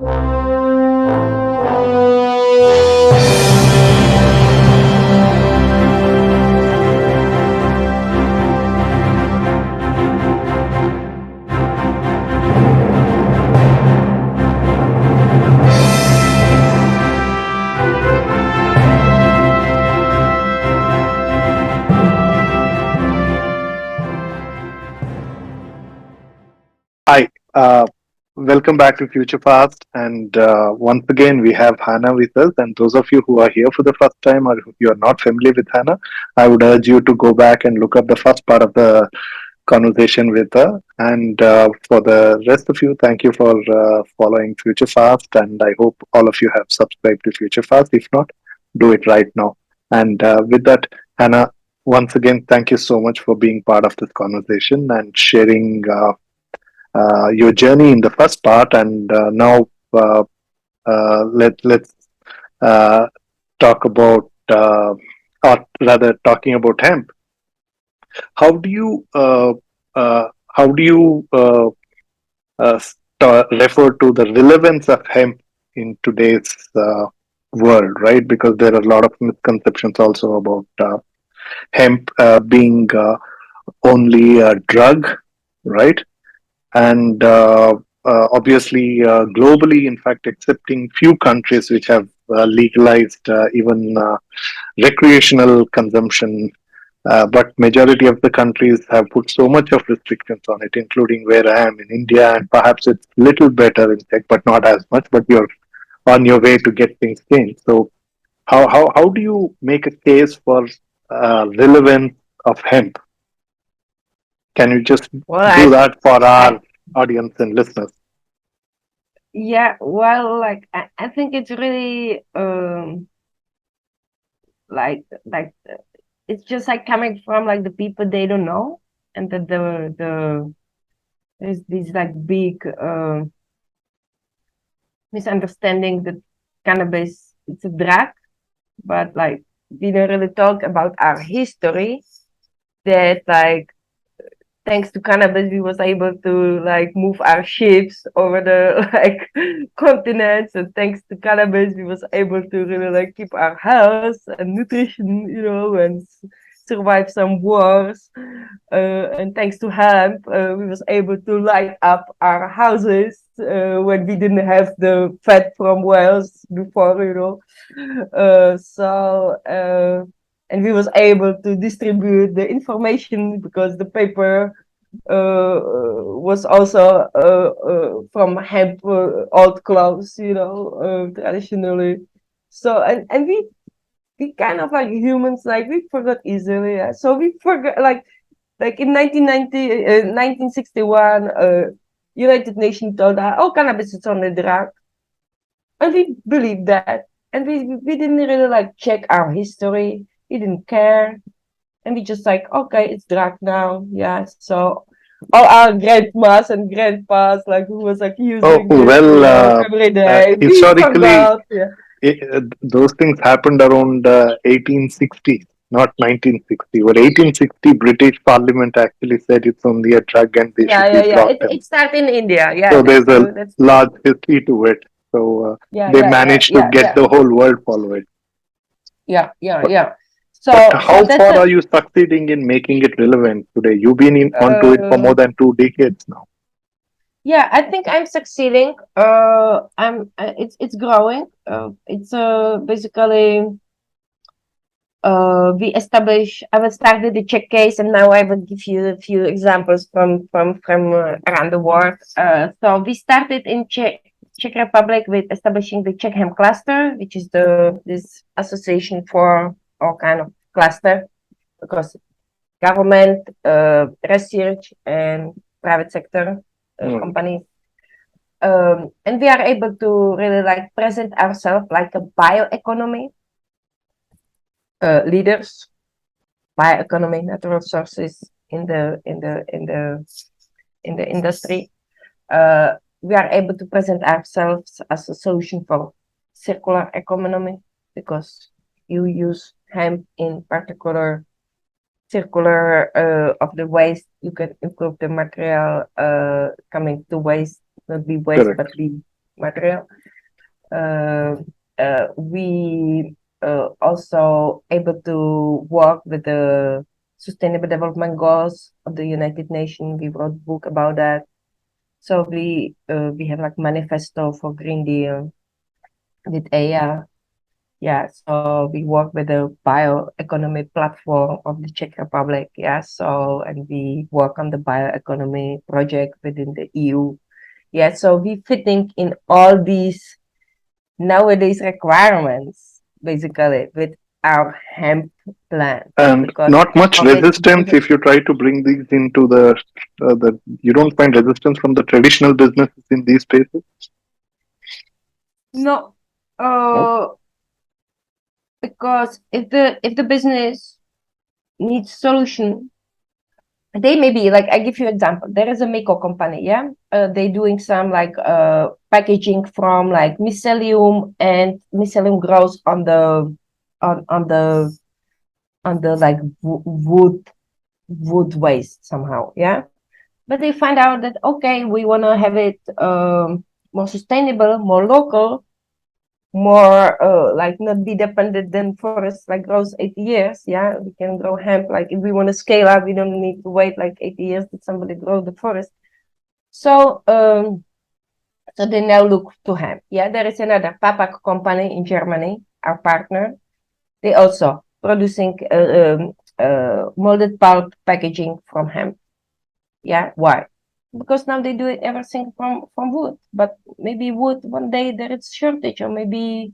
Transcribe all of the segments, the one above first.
Hi, welcome back to Future Fast. And once again, we have Hana with us. And those of you who are here for the first time or if you are not familiar with Hana, I would urge you to go back and look up the first part of the conversation with her. And for the rest of you, thank you for following Future Fast. And I hope all of you have subscribed to Future Fast. If not, do it right now. And with that, Hana, once again, thank you so much for being part of this conversation and sharing your journey in the first part, and now let's uh, talk about, or rather, talking about hemp. How do you how do you refer to the relevance of hemp in today's world, right? Because there are a lot of misconceptions also about hemp being only a drug, right? And obviously globally, in fact, excepting few countries which have legalized even recreational consumption, but majority of the countries have put so much of restrictions on it, including where I am in India, and perhaps it's little better in Czech, but not as much. But you're on your way to get things changed. So how do you make a case for relevance of hemp? Can you just Well, do that for I our audience and listeners? yeah, well, like I think it's really like it's just like coming from like the people they don't know, and that there's this like big misunderstanding that cannabis it's a drug, but like we don't really talk about our history. That like thanks to cannabis we was able to like move our ships over the like continents, and thanks to cannabis we was able to really like keep our health and nutrition, and survive some wars, and thanks to hemp we was able to light up our houses when we didn't have the fat from whales before, and we was able to distribute the information because the paper was also from hemp old clothes, traditionally. So and we kind of like humans, like we forgot easily. Yeah? So we forgot like in 1961, United Nations told us, oh, cannabis is only drug, and we believed that, and we didn't really like check our history. We didn't care, and we just like, okay, it's drug now, yeah. So all our grandmas and grandpas, like who was like Oh, using it, well, every day, we historically, forgot, yeah. those things happened around 1860, not 1960. But 1860, British Parliament actually said it's only a drug and they Yeah, should be yeah, yeah. brought It in. started in India. Yeah, So that's there's a true. That's true. large history to it. So Yeah, they yeah, yeah, managed to yeah, get yeah, the whole world follow it. yeah, yeah, But, yeah. but So how that's far a are you succeeding in making it relevant today? You've been onto it for uh more than 2 decades now. yeah, I think I'm succeeding. It's growing. It's basically we establish. I will start with the Czech case, and now I will give you a few examples from around the world. So we started in Czech Republic with establishing the CzecHemp cluster, which is this association for all kind of cluster, because government, research, and private sector Mm, companies. And we are able to really like present ourselves like a bioeconomy leaders, bioeconomy, natural sources in the industry. We are able to present ourselves as a solution for circular economy, because you use hemp in particular circular of the waste. You can improve the material coming to waste, not be waste but correct. be material. We also able to work with the Sustainable Development Goals of the United Nations. We wrote a book about that. So we have like manifesto for Green Deal with EMEA. Yeah, so we work with the Bioeconomy platform of the Czech Republic. Yeah, so and we work on the Bioeconomy project within the EU. Yeah, so we fitting in all these nowadays requirements basically with our hemp plant And because not much already resistance if you try to bring these into the you don't find resistance from the traditional businesses in these spaces. no, No? because if the business needs solution, they may be like, I give you example. There is a Miko company, yeah. They doing some like packaging from like mycelium, and mycelium grows on the on the like wood waste somehow, yeah. But they find out that okay, we want to have it more sustainable, more local, more like not be dependent than forest like grows 80 years. Yeah, we can grow hemp. Like if we want to scale up, we don't need to wait like 80 years that somebody grow the forest. So so they now look to hemp. Yeah, there is another Papak company in Germany, our partner. They also producing molded pulp packaging from hemp. Yeah, why? Because now they do it everything from wood. But maybe wood one day there is shortage, or maybe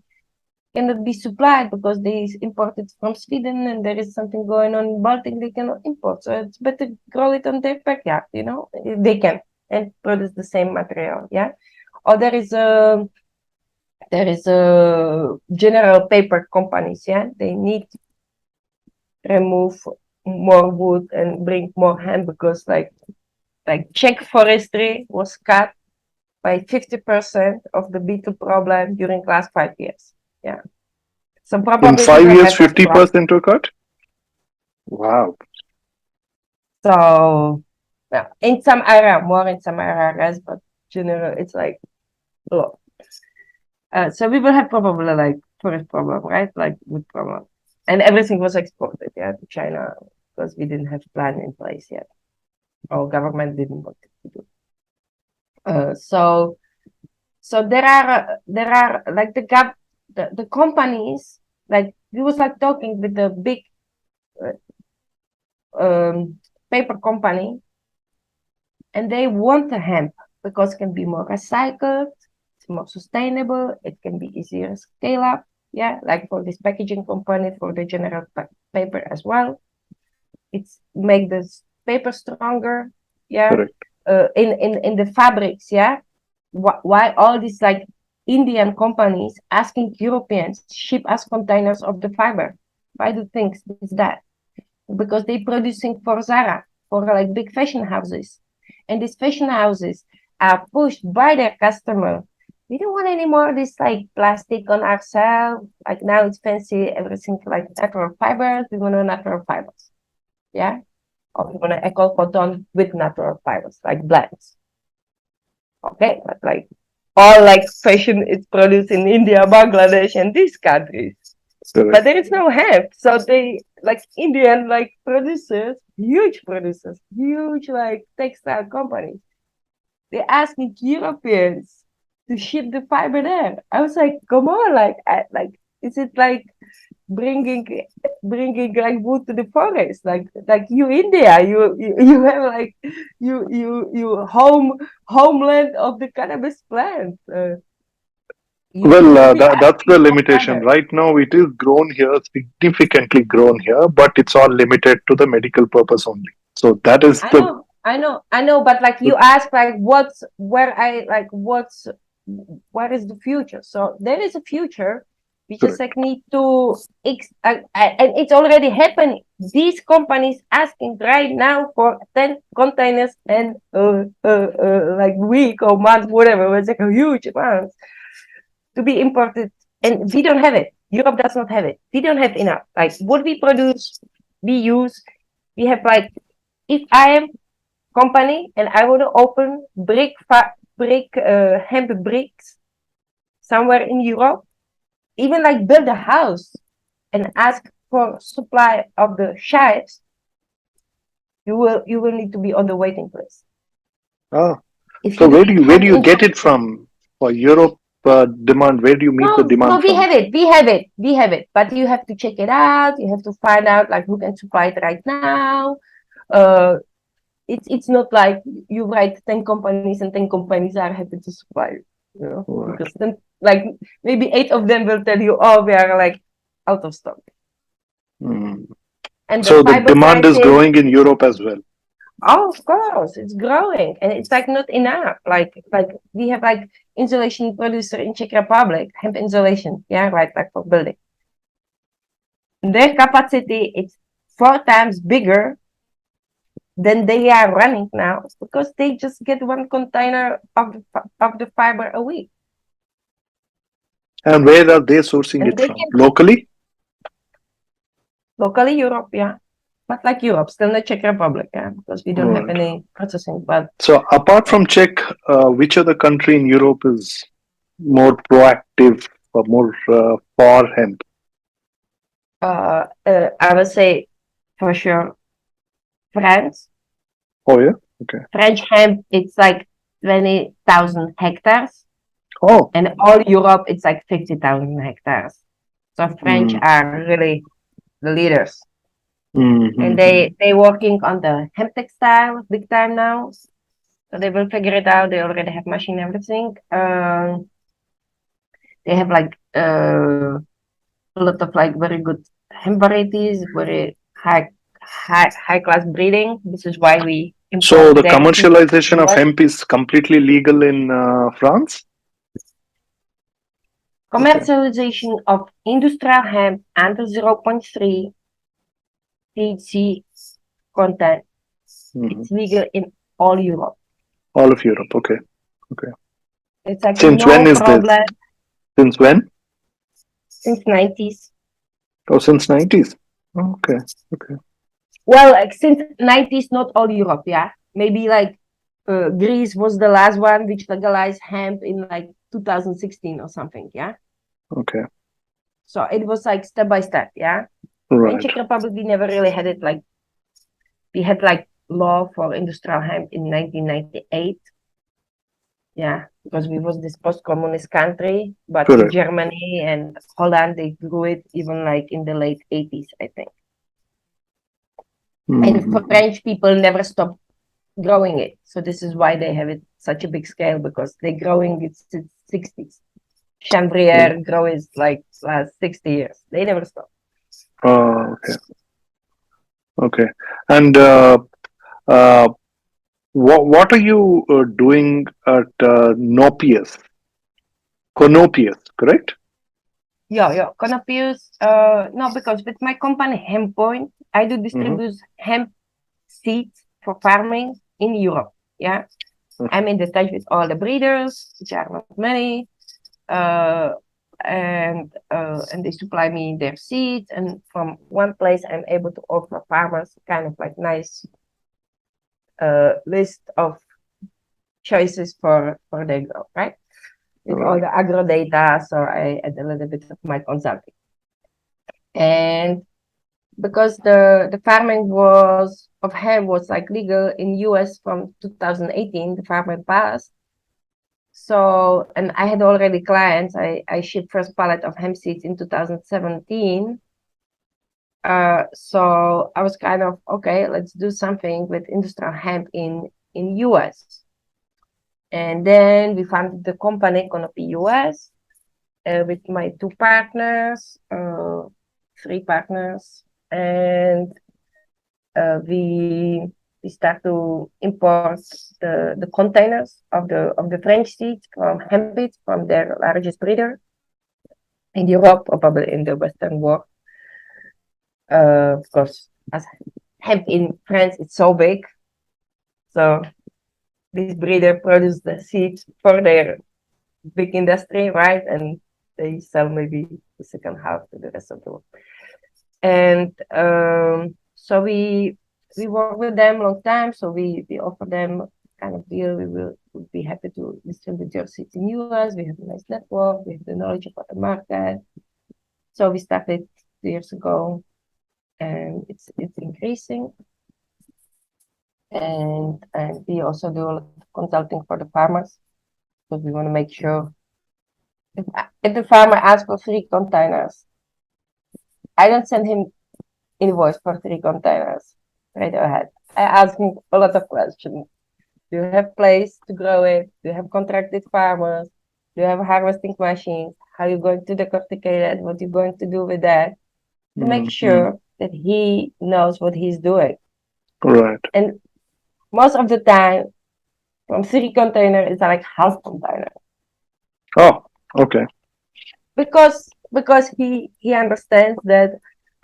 cannot be supplied because they import it from Sweden and there is something going on in Baltic they cannot import. So it's better grow it on their backyard, you know, they can and produce the same material. Yeah. Or there is a general paper companies. Yeah, they need to remove more wood and bring more hemp because like Czech forestry was cut by 50% of the beetle problem during last 5 years. Yeah. So In probably we five will years, have this problem. 50% were cut. Wow. So yeah, in some area, more in some areas, but general, it's like a lot. So we will have probably like forest problem, right? Like wood problem, and everything was exported, yeah, to China because we didn't have plan in place yet. Our government didn't want it to do. So there are like the companies, like we was like talking with the big paper company, and they want the hemp because it can be more recycled, it's more sustainable, it can be easier scale up. Yeah, like for this packaging company, for the general paper as well. It's make the paper stronger. Yeah, Correct. in the fabrics. Yeah, why all these like Indian companies asking Europeans to ship us containers of the fiber? Why do things is that? Because they producing for Zara, for like big fashion houses. And these fashion houses are pushed by their customer. We don't want any more this like plastic on ourselves. Like now it's fancy, everything like natural fibers. We want natural fibers. Yeah. Or we want to eco cotton with natural fibers, like blends. Okay. But like all like fashion is produced in India, Bangladesh, and these countries. But Correct. there is no hemp, so they like Indian like huge like textile companies. They're asking Europeans to ship the fiber there. I was like, come on, like is it like bringing like wood to the forest? Like you India, you have like you homeland of the cannabis plant. Well, You be that's asking the for limitation. fiber. Right now, it is grown here, significantly grown here, but it's all limited to the medical purpose only. So that is I know, but like you ask, like where is the future? So there is a future. We just correct. like need to, and it's already happening. These companies asking right now for 10 containers and like week or month, whatever. It's like a huge amount to be imported, and we don't have it. Europe does not have it. We don't have enough. Like what we produce, we use. We have like, if I am company and I want to open brick hemp bricks, somewhere in Europe, even like build a house and ask for supply of the chives, you will need to be on the waiting list. Ah, If so you where need do you hemp get it from for Europe demand? Where do you meet the no, demand we from? have it. We have it. But you have to check it out. You have to find out like who can supply it right now. Uh, it's not like you write 10 companies and 10 companies are happy to supply you, Right. because then like maybe 8 of them will tell you, oh, we are like out of stock. Mm. And the So the fiber demand is prices, growing in Europe as well. oh, of course, it's growing, and it's like not enough. Like we have like insulation producer in Czech Republic, hemp insulation, yeah, right, like for building. Their capacity is 4 times bigger than they are running now because they just get 1 container of the fiber a week, And where are they sourcing and it they from? can Locally? locally Europe, yeah, but like Europe, still not Czech Republic, yeah, because we don't have Right. any processing. But So apart from Czech, which other country in Europe is more proactive or more for hemp? I would say for sure France. Oh yeah. Okay. French hemp, it's like 20,000 hectares, Oh. and all Europe, it's like 50,000 hectares. So French Mm. are really the leaders, and Mm-hmm. they working on the hemp textile big time now. So they will figure it out. They already have machine and everything. They have like a lot of like very good hemp varieties, very high class breeding. This is why we So import the their seeds commercialization to of US. hemp is completely legal in France. Okay. Commercialization of industrial hemp under 0.3 THC content. Hmm. It's legal in all Europe. All of Europe. Okay. Okay. It's like Since when no is this? problem Since when? since 90s. Oh, since 90s. Okay. Okay. Well, like since 90s, not all Europe, yeah. Maybe like Greece was the last one which legalized hemp in like 2016 or something, yeah. Okay. So it was like step by step, yeah. In Right. Czech Republic, we never really had it like we had like law for industrial hemp in 1998, yeah, because we was this post-communist country. But in Correct. Germany and Holland, they grew it even like in the late 80s, I think. And for Hmm. French people never stopped growing it. So this is why they have it such a big scale, because they're growing it since 60s. Chambriere grow is like last 60 years. They never stop. Okay. Okay. And uh, what are you doing at Nopius? Konopius, correct? Yeah. KonopiUS, no, because with my company Hempoint, I do Mm-hmm. distribute hemp seeds for farming in Europe. Yeah. Okay. I'm in the touch with all the breeders, which are not many. Uh, and they supply me their seeds, and from one place I'm able to offer farmers kind of like nice list of choices for their grow, right? With all Right. the agro data, so I add a little bit of my consulting. And because the farming was of hemp was like legal in US from 2018, the farming passed. So, and I had already clients. I shipped first pallet of hemp seeds in 2017. So I was kind of okay. Let's do something with industrial hemp in US. And then we founded the company KonopiUS with my 2 partners, 3 partners, and we start to import the containers of the French seeds from Hempit, from their largest breeder in Europe, or probably in the Western world. Of course, as hemp in France is so big, so this breeder produces the seeds for their big industry, right? And they sell maybe the second half to the rest of the world. And so we work with them long time. So we offer them kind of deal, would be happy to distribute your seeds in US. We have a nice network. We have the knowledge about the market. So we started 2 years ago, and it's increasing. And we also do a lot of consulting for the farmers, because we want to make sure if the farmer asks for 3 containers, I don't send him invoice for 3 containers right ahead. I ask him a lot of questions. Do you have place to grow it? Do you have contracted farmers? Do you have harvesting machines? How are you going to decorticate it? What are you going to do with that? To make sure that he knows what he's doing. Right. And most of the time, from 3 containers, it's like half container. Oh, okay. Because he understands that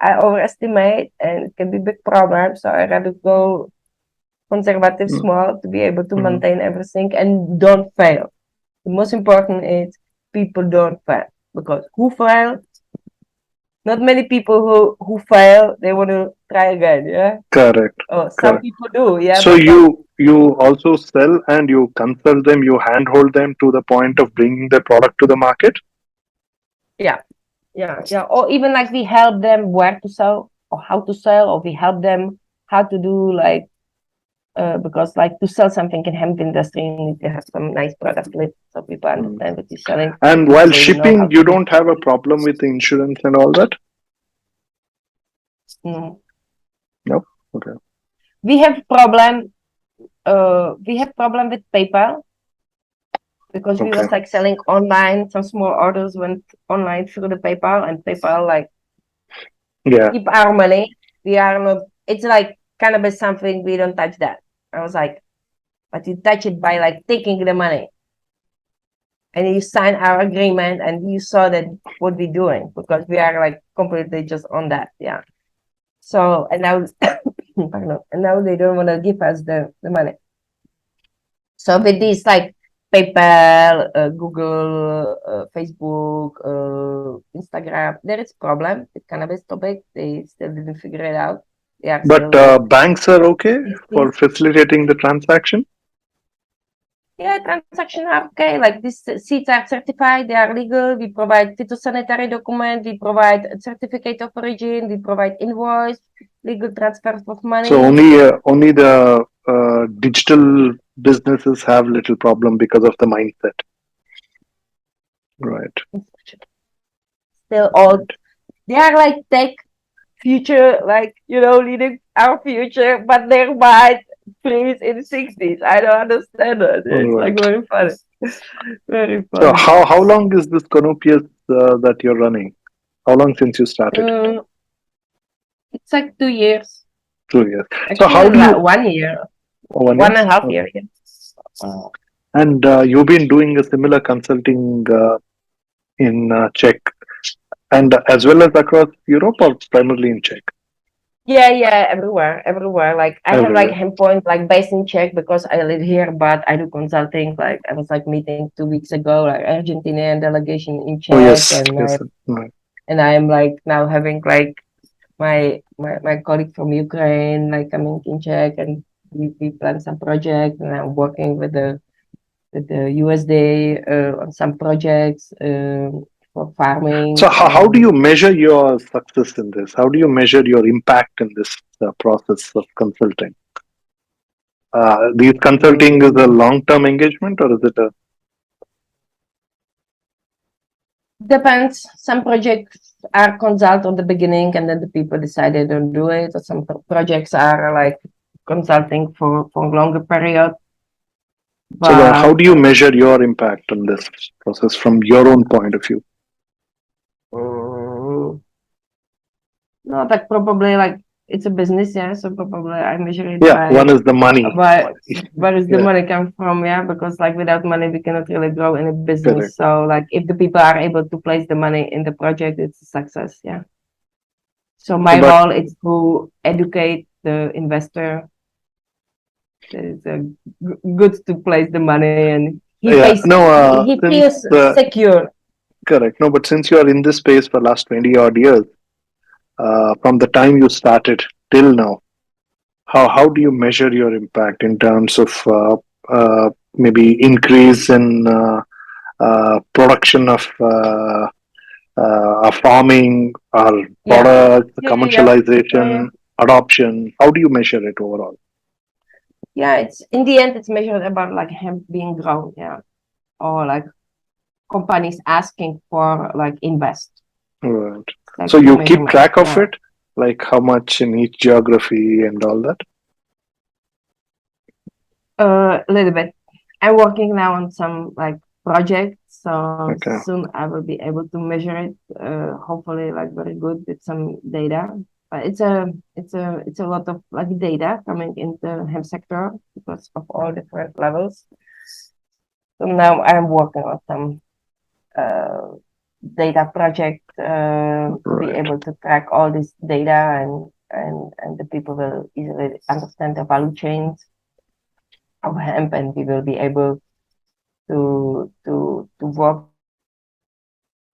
I overestimate and it can be a big problem. So I rather go conservative small to be able to maintain everything and don't fail. The most important is people don't fail, because who fail? Not many people who fail, they want to try again. Yeah. Correct. Oh, some Correct. people do. Yeah. So you also sell and you consult them, you handhold them to the point of bringing the product to the market. Yeah. Or even like we help them where to sell or how to sell, or we help them how to do like because like to sell something in hemp industry, you need to have some nice product list so people understand what you're selling. And while So shipping, you don't have a problem with the insurance and all that? No. Okay. We have problem with PayPal, because we was like selling online. Some small orders went online through the PayPal, and PayPal like keep our money. We are not. It's like cannabis something, we don't touch that. I was like, but you touch it by like taking the money, and you sign our agreement, and you saw that what we're doing, because we are like completely just on that. Yeah. So and now, and now they don't want to give us the money. So with this like PayPal, Google, Facebook, Instagram, there is problem with cannabis topic. They still didn't figure it out. But banks are okay for facilitating the transaction? Yeah, transactions are okay. Like these seeds are certified, they are legal. We provide phytosanitary document, we provide a certificate of origin, we provide invoice, legal transfers of money. So only the digital businesses have little problem because of the mindset. Right. Still all they are like tech future, like leading our future, but their mind freeze in the 60s. I don't understand it. It's like very funny. Very funny. So how long is this KonopiUS that you're running? How long since you started? It's like 2 years. 2 years. Actually, so how do you 1 year? 1.5 year. Yeah. And you've been doing a similar consulting in Czech, and as well as across Europe, or primarily in Czech? Yeah, everywhere. Like I have like Hempoint, like based in Czech because I live here, but I do consulting. Like I was like meeting 2 weeks ago, like Argentinian delegation in Czech, and I am like now having like my colleague from Ukraine like coming in Czech, and we plan some project, and I'm working with the USD on some projects for farming. So how do you measure your success in this? How do you measure your impact in this process of consulting? These consulting is a long-term engagement, or is it a? Depends. Some projects are consult on the beginning, and then the people decide they don't do it. Or some projects are like consulting for a longer period. But, so how do you measure your impact on this process from your own point of view? No, like probably like it's a business, yeah. So probably I measure it. Yeah, one is the money. But where is the money come from? Yeah, because like without money we cannot really grow in a business. Correct. So like if the people are able to place the money in the project, it's a success. Yeah. So my role is to educate the investor. It's good to place the money, and he feels secure. Correct. No, but since you are in this space for last 20 odd years, from the time you started till now, how do you measure your impact in terms of maybe increase in production of farming or Yeah. products, Yeah, yeah, yeah. commercialization, adoption? How do you measure it overall? Yeah, it's in the end, it's measured about like hemp being grown, yeah, or like companies asking for like invest, Right. like So the you keep measurement, track of yeah. it, like how much in each geography and all that? A little bit. I'm working now on some like projects, so Okay. soon I will be able to measure it. Hopefully, like very good with some data. But it's a lot of like data coming in the hemp sector because of all different levels. So now I'm working on some uh, data project to be Right. able to track all this data and the people will easily understand the value chains of hemp, and we will be able to work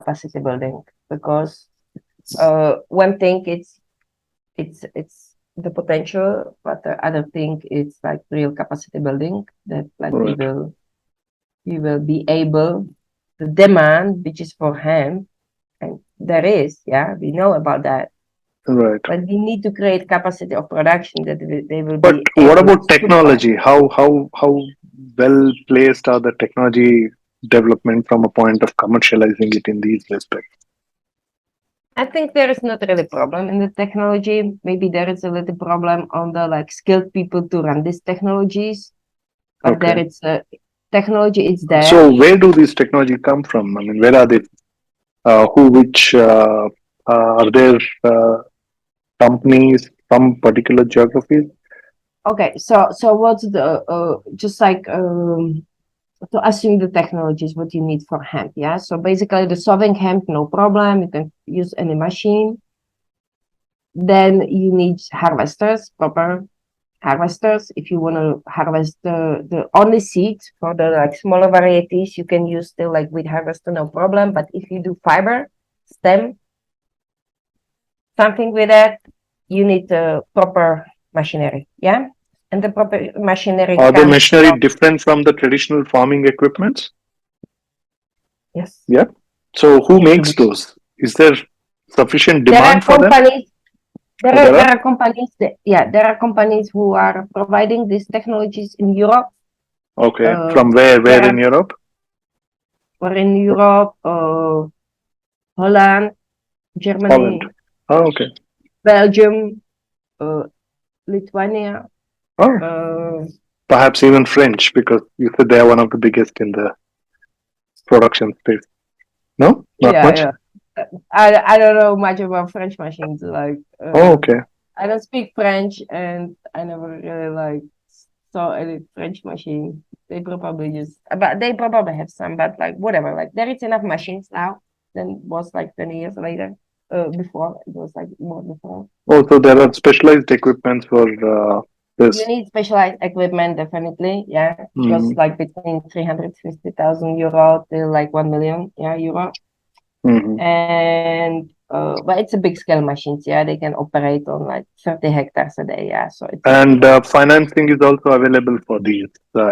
capacity building because one thing it's the potential, but the other thing is like real capacity building that like Right. we will be able the demand which is for hemp, and there is, yeah, we know about that, Right. but we need to create capacity of production that they will But be what able to about supply. technology? How well placed are the technology development from a point of commercializing it in these respects? I think there is not really problem in the technology. Maybe there is a little problem on the like skilled people to run these technologies, but Okay. there it's a technology is there. So where do these technology come from? I mean, where are they? Which are there companies from particular geographies? Okay, so what's the just like to assume the technologies what you need for hemp, yeah. So basically the solving hemp, no problem. You can use any machine. Then you need harvesters, proper harvesters. If you want to harvest the only seeds for the like smaller varieties, you can use still like with harvester, no problem. But if you do fiber, stem, something with that, you need the proper machinery, yeah. And the proper machinery Are the comes machinery from, different from the traditional farming equipments? yes, Yeah. So who need to makes be. those? Is there sufficient There are demand for them? companies. Oh, there There are. are companies that, yeah, there are companies who are providing these technologies in Europe. Okay. Uh, From where? there Where in are Europe? or in Europe, Holland, Holland. Germany, Oh, okay. Belgium, uh, Lithuania. Oh, Uh, perhaps even French, because you said they are one of the biggest in the production space. No, not yeah, much. yeah. I don't know much about French machines. Like, Oh, okay. I don't speak French, and I never really like saw any French machine. They probably just, but they probably have some, but like whatever. Like there is enough machines now than was like 20 years later. Before it was like more before. Oh, so there are specialized equipments for You this. need specialized equipment, definitely, yeah, because Mm-hmm. like between 350,000 euro till like 1 million, yeah, euro. Mm-hmm. And but it's a big scale machines, yeah, they can operate on like 30 hectares a day, yeah, so it's a big And one. financing is also available for these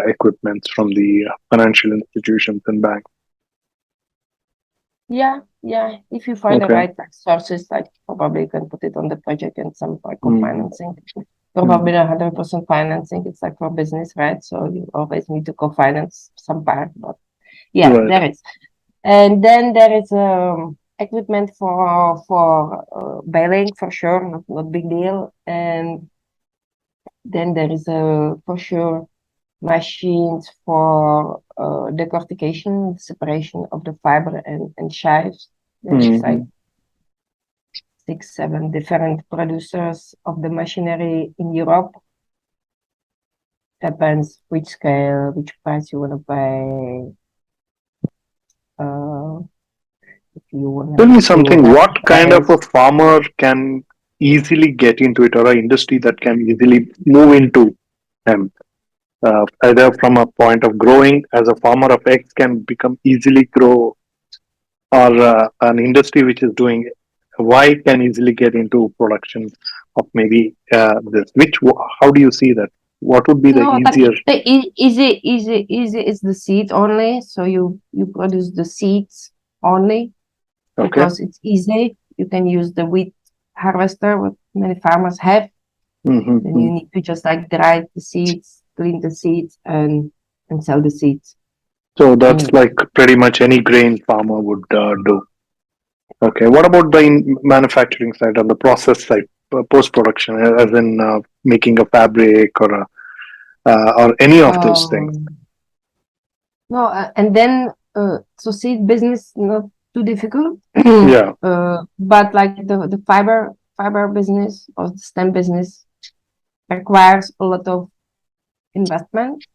equipments from the financial institutions and banks. Yeah, yeah, if you find the Okay. right like sources, like probably you can put it on the project and some like Mm-hmm. co-financing. Mm-hmm. Probably not 100% financing, it's like for business, right? So you always need to co-finance some part, but yeah, Right. there is. And then there is equipment for baling for sure, not big deal. And then there is for sure machines for decortication, separation of the fiber and chives. There is like Mm-hmm. 6, 7 different producers of the machinery in Europe. Depends which scale, which price you want to pay. Uh, if you Tell want me to something. have What kind of a space. farmer can easily get into it, or an industry that can easily move into hemp? Either from a point of growing as a farmer of X can become easily grow, or an industry which is doing Y can easily get into production of maybe this. How do you see that? What would be the No, easier? the easy is the seed only. So you produce the seeds only Okay. because it's easy. You can use the wheat harvester, what many farmers have. Then you need to just like dry the seeds, clean the seeds, and sell the seeds. So that's And like pretty much any grain farmer would do. Okay. What about the manufacturing side and the process side, post production, as in making a fabric or any of those things? no, and then so seed business not too difficult. Yeah. But like the fiber business or the stem business requires a lot of investment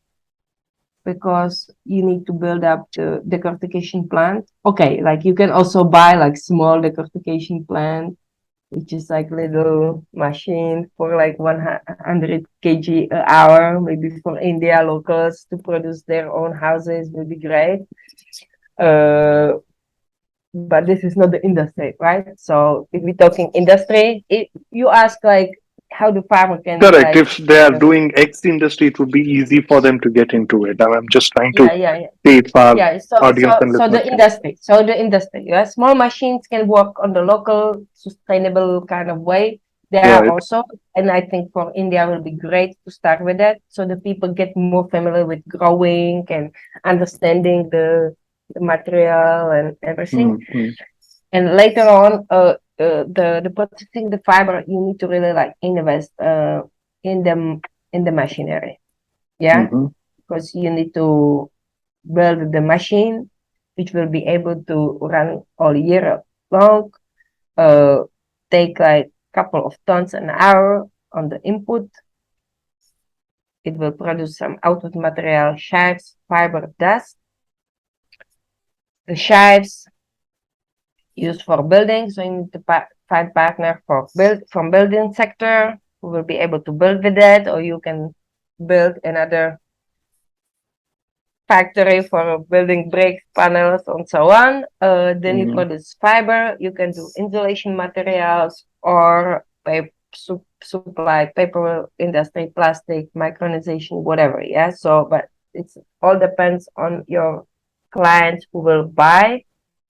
because you need to build up the decortication plant. Okay, like you can also buy like small decortication plant, which is like little machine for like 100 kg an hour, maybe for India locals to produce their own houses would be great. But this is not the industry, right? So if we're talking industry, you ask like how the farmer can Correct. like If they are doing X industry, it would be easy for them to get into it. I'm just trying to yeah. say it for our Yeah, audience and listeners. the industry, yeah, small machines can work on the local sustainable kind of way. There are Right. also, and I think for India will be great to start with that, so the people get more familiar with growing and understanding the material and everything. Mm-hmm. And later on, the processing the fiber, you need to really like invest in the machinery, yeah, Mm-hmm. because you need to build the machine which will be able to run all year long, uh, take like couple of tons an hour on the input. It will produce some output material, chives, fiber, dust. The chives used for building, so you need to find partner for from building sector who will be able to build with that, or you can build another factory for building bricks, panels, and so on. Then you Mm-hmm. produce fiber. You can do insulation materials or supply paper industry, plastic, micronization, whatever. Yeah. So, but it's all depends on your clients who will buy.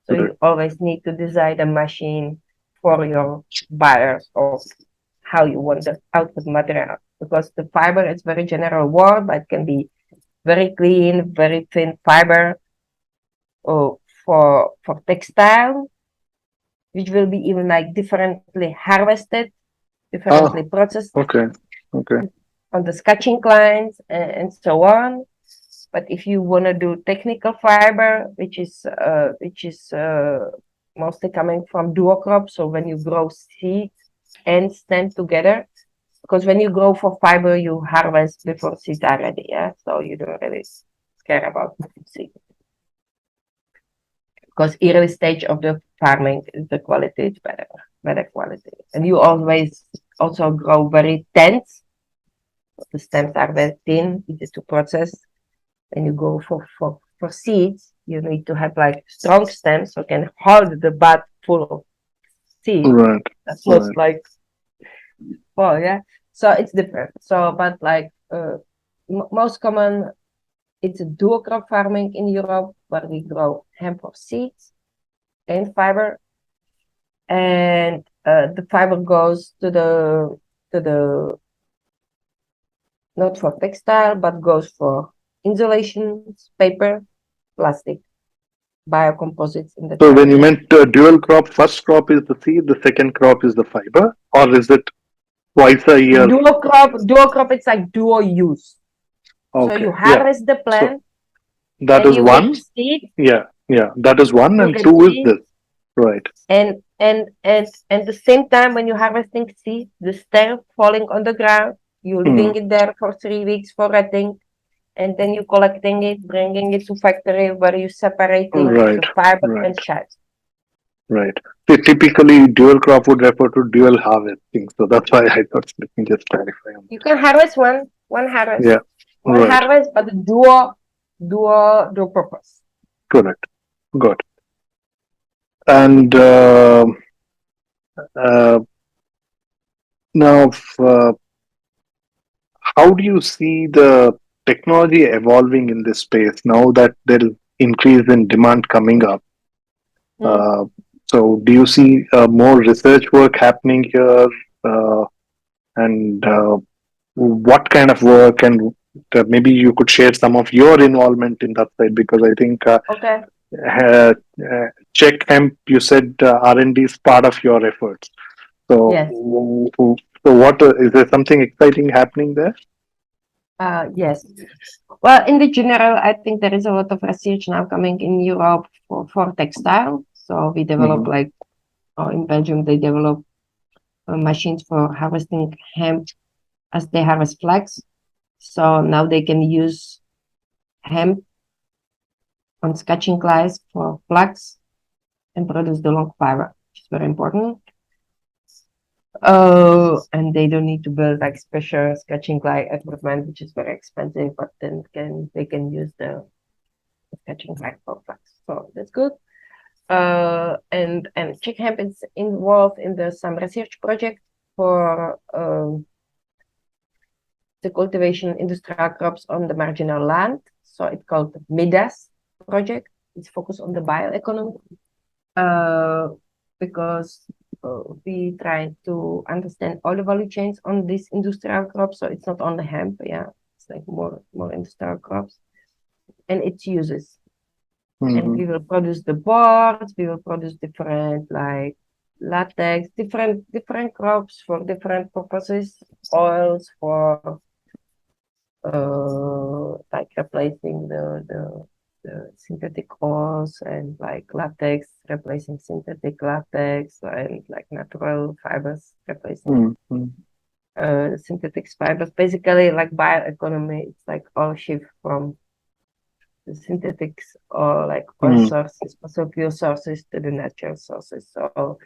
So Correct. you always need to design a machine for your buyers of how you want the output material, because the fiber is very general word, but it can be very clean, very thin fiber for textile, which will be even like differently harvested, differently Oh, processed okay. Okay. on the sketching lines and so on. But if you want to do technical fiber, which is mostly coming from dual crop, so when you grow seeds and stem together, because when you grow for fiber, you harvest before seeds are ready, yeah. So you don't really care about seed, because early stage of the farming the quality is better quality, and you always also grow very dense. The stems are very thin, easy to process. When you go for seeds, you need to have like strong stems so can hold the bud full of seeds. Right. That's not Right. like, well, yeah. So it's different. So, but like most common, it's a dual crop farming in Europe where we grow hemp for seeds and fiber, and the fiber goes to the not for textile but goes for insulations, paper, plastic, biocomposites in the So when term. you Yeah, meant dual crop, first crop is the seed, the second crop is the fiber, or is it twice a year? dual crop, it's like dual use. So Okay. you Yeah. harvest the So plant that and is you get one. seed, Yeah. Yeah. That is one. you And get two is seed, this. Right. and the same time when you're harvesting seed, the stem falling on the ground, you're Mm. leaving it there for 3 weeks for rotting, and then you collecting it, bringing it to factory where you're separating Right. the fiber Right. and chips. Right. So typically, dual crop would refer to dual harvesting. So that's why I thought, let me just clarify on You can harvest one harvest, that. Yeah. Right. but the dual purpose. Correct. Got it. And uh, now, how do you see the technology evolving in this space now that there's increase in demand coming up? Mm. Uh, so, do you see more research work happening here? Uh, and what kind of work? And maybe you could share some of your involvement in that side, because I think Okay. uh, Czech Hemp, you said R&D is part of your efforts. So, Yes. so what is there something exciting happening there? Yes. Well, in the general, I think there is a lot of research now coming in Europe for textile. So we develop Hmm. like, or in Belgium, they develop machines for harvesting hemp as they harvest flax. So now they can use hemp on sketching glass for flax and produce the long fiber, which is very important. And they don't need to build like special sketching glass equipment, which is very expensive, but then they can use the sketching glass for flax. So that's good. And CzecHemp is involved in some research project for the cultivation industrial crops on the marginal land. So it's called MIDAS project. It's focused on the bioeconomy because we try to understand all the value chains on these industrial crops. So it's not only hemp, yeah, it's like more industrial crops and its uses. And Hmm. we will produce the boards. We will produce different like latex, different crops for different purposes. Oils for like replacing the synthetic oils, and like latex replacing synthetic latex, and like natural fibers replacing Hmm. synthetic fibers. Basically, like bioeconomy, it's like all shift from the synthetics or like oil Hmm. sources, fossil fuel sources to the natural sources. So,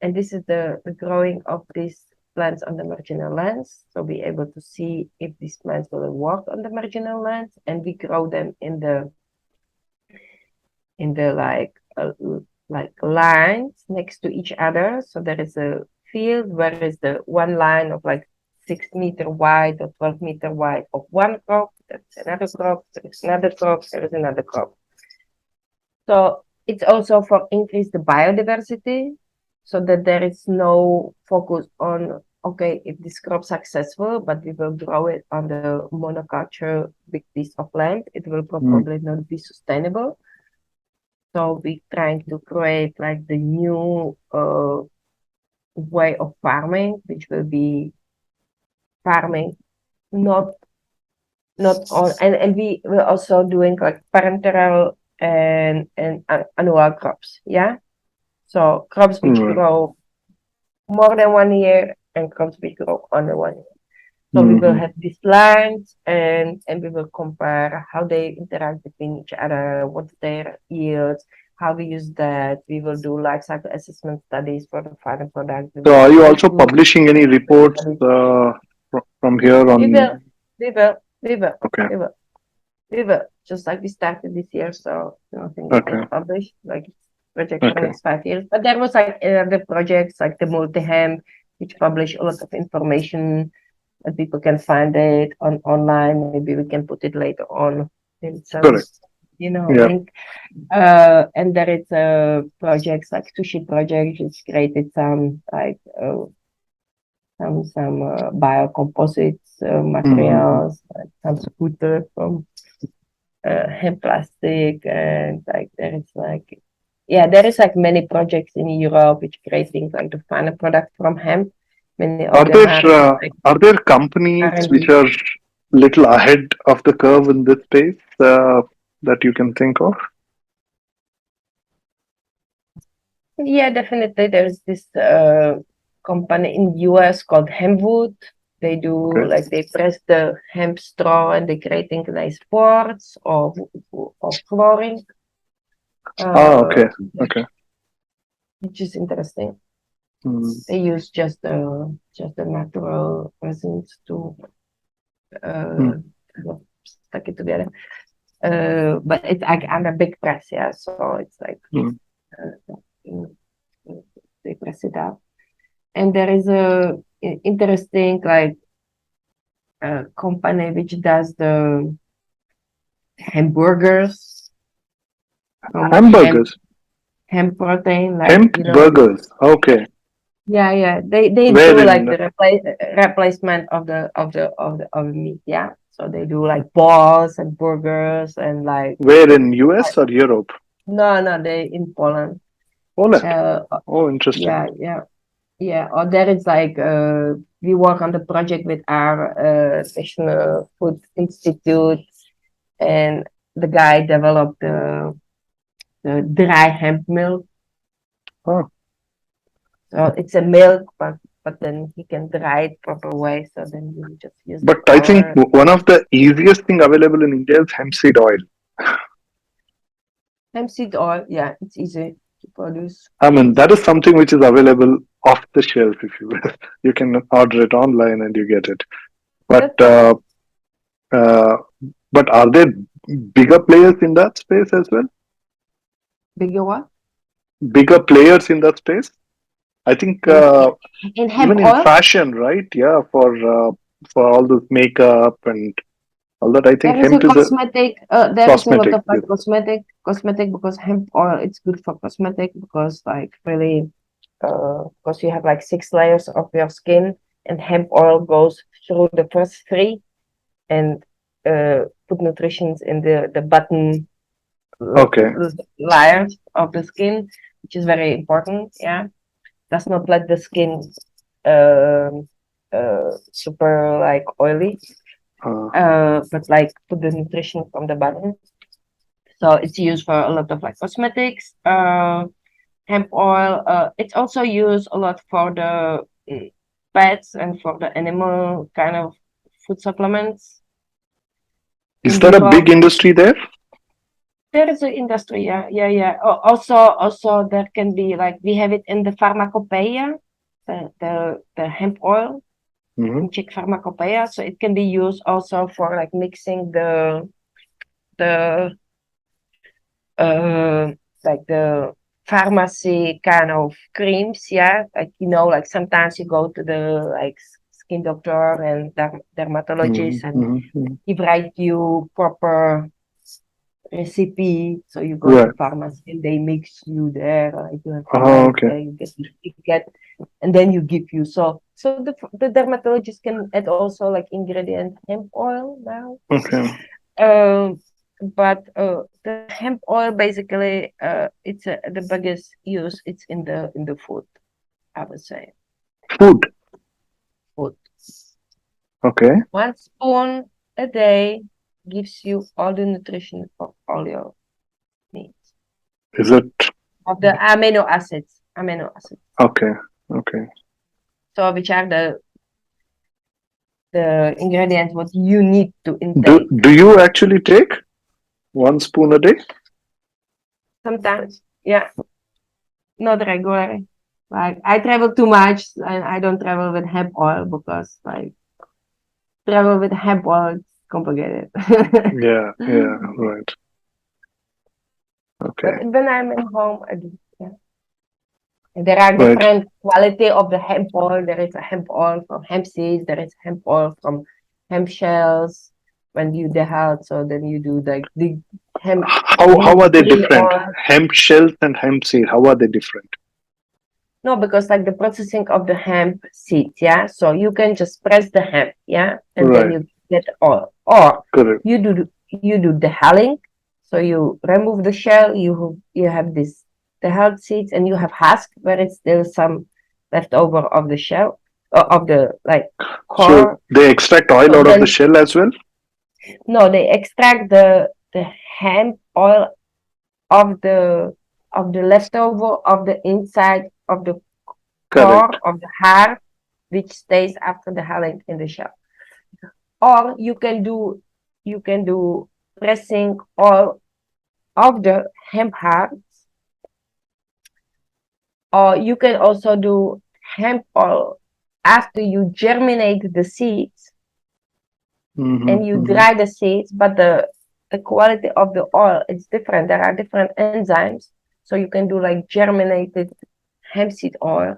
and this is the growing of these plants on the marginal lands. So be able to see if these plants will work on the marginal lands, and we grow them in the like lines next to each other. So there is a field where is the one line of like 6 meter wide or 12 meter wide of one crop. That's another crop. There is another crop. There is another crop. So it's also for increase the biodiversity, so that there is no focus on, okay, if this crop successful, but we will grow it on the monoculture big piece of land, it will Hmm. probably not be sustainable. So we trying to create like the new way of farming, which will be farming not on, and we're also doing like parental and annual crops, yeah. So crops which Right. grow more than 1 year and crops which grow under 1 year. So we will Hmm. have these lines, and we will compare how they interact between each other, what's their yields, how we use that. We will do life cycle assessment studies for the final product. We So, will are you do also publishing any reports studies. from here We will, on? we will, we will, Okay. we will. We will, just like we started this year, so nothing is Okay. yet published, like project for Okay. next 5 years. But there was like other projects like the multi-hemp, which publish a lot of information, and people can find it online. Maybe we can put it later on in some, Correct. Yeah. link. And there is projects like Sushi Project, which created some like some biocomposites Hmm. materials, like some scooter from hemp plastic, and like there is like, yeah, there is like many projects in Europe which creating like the final product from hemp. Many of them like Are there companies which R&D. are little ahead of the curve in this space that you can think of? Yeah, definitely. There's this company in US called Hempwood. They do Okay. like they press the hemp straw and they creating nice boards or flooring, Ah, uh, okay. Okay. which is interesting. Mm. They use just the natural resins to Mm. uh, stuck it together. But it's like under big press, yeah. So it's like Mm. uh, they press it out, and there is a interesting like company which does the hamburgers from Hamburgers, hemp protein, like hemp burgers. Okay. yeah, they do like Wherein? the replacement of the meat, yeah. So they do like balls and burgers and Where in US or Europe? no, they in Poland. Poland. Uh, Oh, interesting. yeah. Or there is like we work on the project with our National Food Institute, and the guy developed the dry hemp milk. Oh. So it's a milk, but then he can dry it proper way. So then you just use the But I think power. one of the easiest thing available in India is hemp seed oil. Hemp seed oil, yeah, it's easy to produce. I mean, that is something which is available off the shelf, if you will. You can order it online and you get it. But That's right. uh, but are there bigger players in that space as well? Bigger what? Bigger players in that space? I think In hemp even in oil, fashion, right? Yeah, for all this makeup and all that. I think there is a hemp is a cosmetic. There is a lot cosmetic. of like cosmetic because hemp oil it's good for cosmetic because like really, because you have like 6 layers of your skin, and hemp oil goes through the first three and put nutrition in the bottom Okay. layers of the skin, which is very important. Yeah, does not let the skin um super like oily, Uh, but like put the nutrition from the bottom. So it's used for a lot of like cosmetics. Hemp oil. It's also used a lot for the pets and for the animal kind of food supplements. is In there a big Europe, industry there? there is an industry, yeah. Also, there can be like we have it in the pharmacopoeia, the hemp oil Hmm. in Czech pharmacopoeia. So it can be used also for like mixing the uh like the pharmacy kind of creams, yeah. Like like sometimes you go to the like skin doctor and dermatologist, and Hmm. he write you proper recipe. So you go to Right. pharmacy and they mix you there. Like you have to Oh, wait okay. there, you get, and then you give you. So the dermatologist can add also like ingredient hemp oil now. Okay. Um, but the hemp oil basically it's the biggest use. It's in the food. I would say Food. food. Okay. 1 spoon a day gives you all the nutrition for all your needs. Is it Of the amino acids. okay? Okay. So which are the ingredients what you need to Do intake. Do you actually take 1 spoon a day? Sometimes, yeah, not regularly. Like I travel too much and I don't travel with hemp oil because like travel with hemp oil is complicated. Yeah. Yeah. Right. But Okay. when I'm at home, I do. Yeah. And there are Right. different quality of the hemp oil. There is a hemp oil from hemp seeds. There is hemp oil from hemp shells. When you dehydrate, so then you do like the hemp How are they green different? oil. Hemp shells and hemp seed. How are they different? No, because like the processing of the hemp seeds, yeah. So you can just press the hemp, yeah, and then Right. you get oil. Or Correct. you do the hulling. So you remove the shell. You have this the hard seeds, and you have husk where it's still some leftover of the shell of the like So core. they extract oil So out of the then shell as well. no, they extract the hemp oil of the leftover of the inside of the core Correct. of the heart, which stays after the hulling in the shell. Or you can do pressing all of the hemp heart, or you can also do hemp oil after you germinate the seeds and you Mm-hmm. dry the seeds, but the quality of the oil is different. There are different enzymes, so you can do like germinated hemp seed oil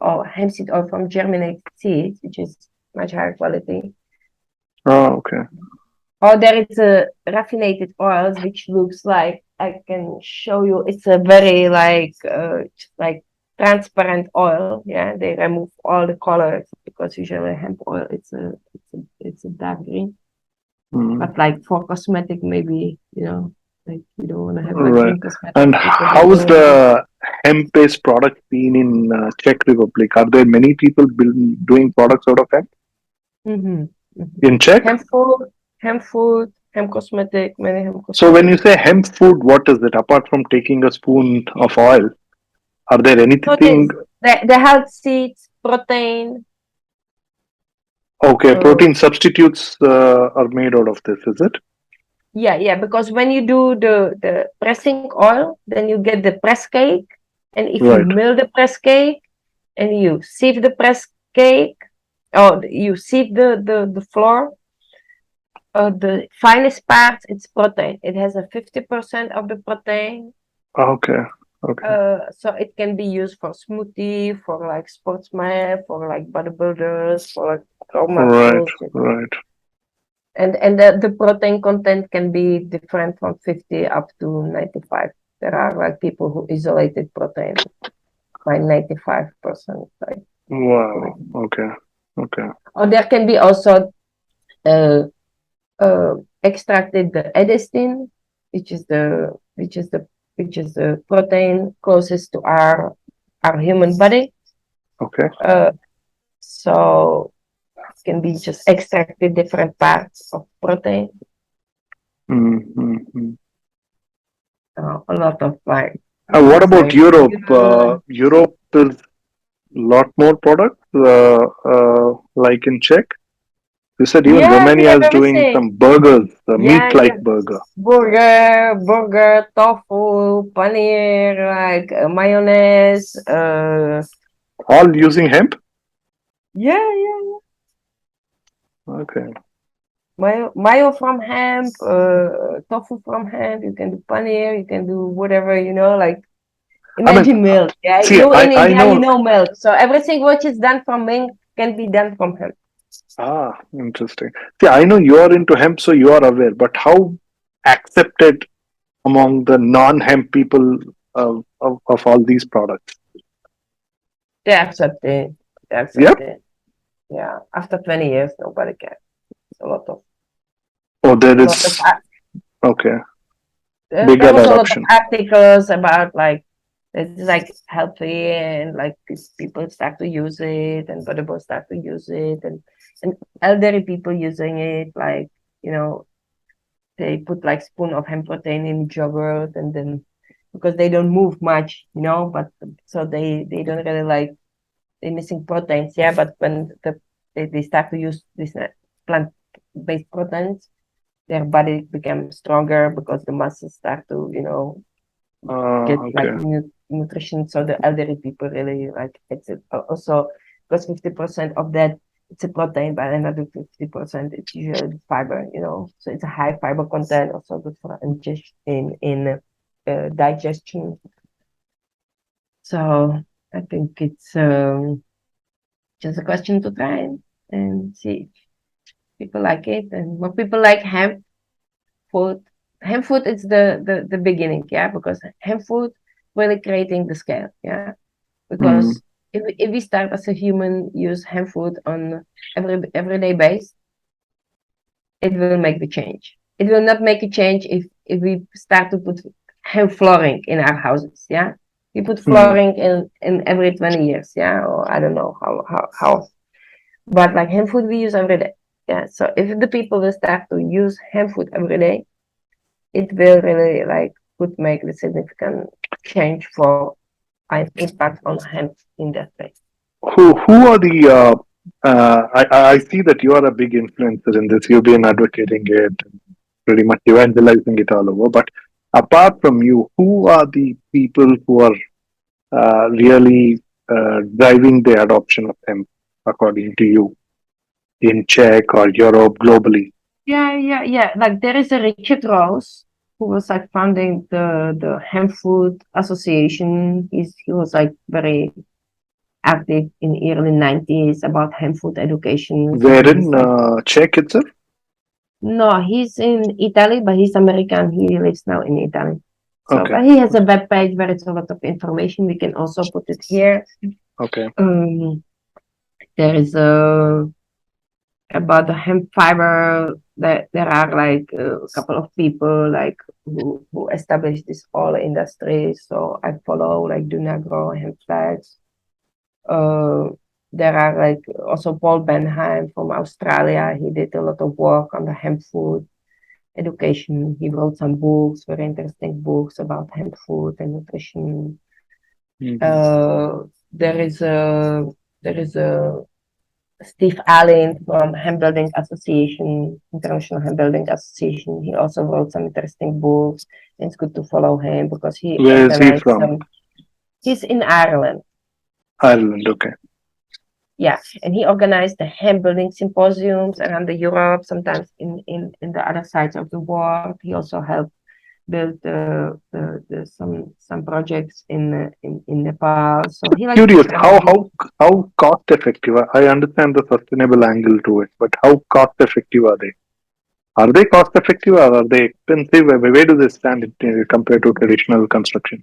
or hemp seed oil from germinated seeds, which is much higher quality. Oh, okay. Or there is a raffinated oils which looks like, I can show you. It's a very like transparent oil. Yeah, they remove all the colors because usually hemp oil it's a dark green. Mm. But like for cosmetic, maybe like you don't want to have like Right. green cosmetic And because they how's don't want to. the hemp-based product been in Czech Republic? Are there many people doing products out of hemp Mm-hmm. in Czech? Hemp food, hemp cosmetic, many hemp So when cosmetic. you say hemp food, what is it? Apart from taking a spoon of oil, are there So anything? this the health seeds, protein. Okay, Uh, protein substitutes are made out of this, is it? yeah, because when you do the pressing oil, then you get the press cake, and if you Right. mill the press cake and you sieve the press cake, or you sieve the flour, the finest part, it's protein. It has a 50% of the protein. Okay. Okay. So it can be used for smoothie, for like sportsmen, for like bodybuilders, for like raw Right. muscles. Right. And the protein content can be different from 50 up to 95. There are like people who isolated protein by 95%. Like, Wow. Okay. Okay. or there can be also uh, extracted the edestin, which is the protein closest to our human body. Okay. Uh, so it can be just extracted different parts of protein. Mm-hmm. A lot of like What it's about like Europe? Europe is lot more products, like in Czech. You said even yeah, we Romania have is doing everything. some burgers, a Yeah, meat-like burger, burger, tofu, paneer, like mayonnaise. all using hemp. Yeah. Okay. Mayo from hemp, tofu from hemp. You can do paneer. You can do whatever. Like I mean, imagine milk. Yeah, see, you in I India, you know. know milk. So everything which is done from milk can be done from hemp. Ah, interesting. See, I know you are into hemp, so you are aware. But how accepted among the non-hemp people of all these products? They accept it. They accept Yep. it. Yeah. After 20 years, nobody cares. It's Oh, there a lot of is. Okay. there Bigger was a lot of adoption. articles about like it's like healthy and like people start to use it and people start to use it and elderly people using it like you know they put like spoon of hemp protein in yogurt and then because they don't move much but so they don't really like they're missing proteins but when they start to use this plant based proteins their body becomes stronger because the muscles start to get like Okay. nutrition. So the elderly people really like it's also because 50% of that it's a protein, but another 50% it's usually fiber. So it's a high fiber content, also good for in digestion. So I think it's just a question to try and see if people like it and more people like hemp food. Hemp food is the beginning, because hemp food really creating the scale, because Mm. if we start as a human use hemp food on everyday base, it will make the change. It will not make a change if we start to put hemp flooring in our houses, we put Mm. flooring in every 20 years, or I don't know how but like hemp food we use every day, so if the people will start to use hemp food every day, it will really like could make the significant change for an impact on hemp in that way. Who are the I see that you are a big influencer in this. You've been advocating it, pretty much evangelizing it all over. But apart from you, who are the people who are really driving the adoption of hemp, according to you, in Czech or Europe globally? Yeah. Like there is a Richard Rouse who was like founding the Hemp Food Association. He was like very active in the early 90s about hemp food education. So Where he's in like Czech itself? No, he's in Italy, but he's American. He lives now in Italy. So, Okay. but he has a web page where it's a lot of information. We can also put it here. Okay. There is about the hemp fiber. There are like a couple of people like who established this whole industry. So I follow like Dunagro, Hemp Flags. There are like also Paul Benheim from Australia. He did a lot of work on the hemp food education. He wrote some books, very interesting books about hemp food and nutrition. There is a Steve Allen from Hemp Building Association, International Hemp Building Association. He also wrote some interesting books. And it's good to follow him because he Where is he organized from? some. He's in Ireland. Ireland. Okay. Yeah, and he organized the hemp building symposiums around the Europe, sometimes in the other sides of the world. He also helped build some projects in Nepal. So he likes to Curious, travel. how cost effective? I understand the sustainable angle to it, but how cost effective are they? Are they cost effective or are they expensive? Where do they stand compared to traditional construction?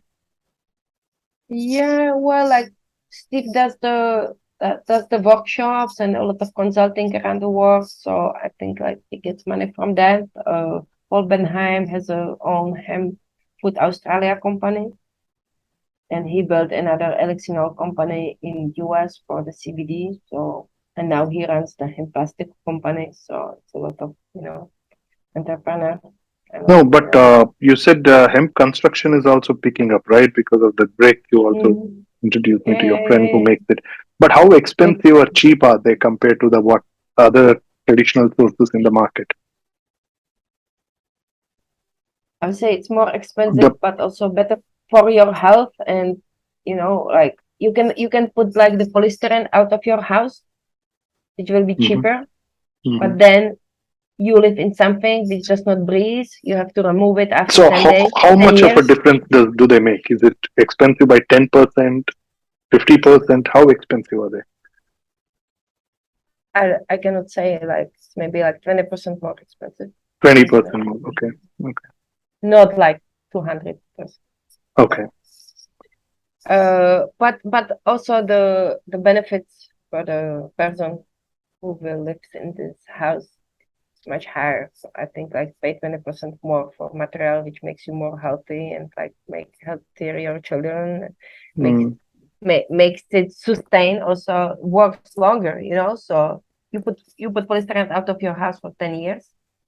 Yeah, well, like Steve does the workshops and a lot of consulting around the world. So I think like he gets money from that. Paul Benheim has a own hemp food Australia company, and he built another Medicinal company in US for the CBD. So and now he runs the hemp plastic company. So it's a lot of entrepreneur. No, but you said hemp construction is also picking up, right? Because of the brick, you also Mhm. introduced me Yeah, to your yeah, friend yeah, who yeah. makes it. But how Makes expensive or cheap are they compared to the what other traditional sources in the market? I would say it's more The expensive, but also better for your health. And like you can put like the polystyrene out of your house, which will be Mhm, cheaper. mhm. But then you live in something which does not breathe. You have to remove it after So 10 days, how 10 much of a years. difference do they make? Is it expensive by 10%, 50%? How expensive are they? I cannot say like it's maybe like 20% more expensive. Easily. 20% more. Okay. Okay. Not like 200%. Okay. But also the benefits for the person who will live in this house is much higher. So I think like pay 20% more for material, which makes you more healthy and like make healthier your children, makes Mm, makes it sustain also works longer, So you put polystyrene out of your house for 10 years,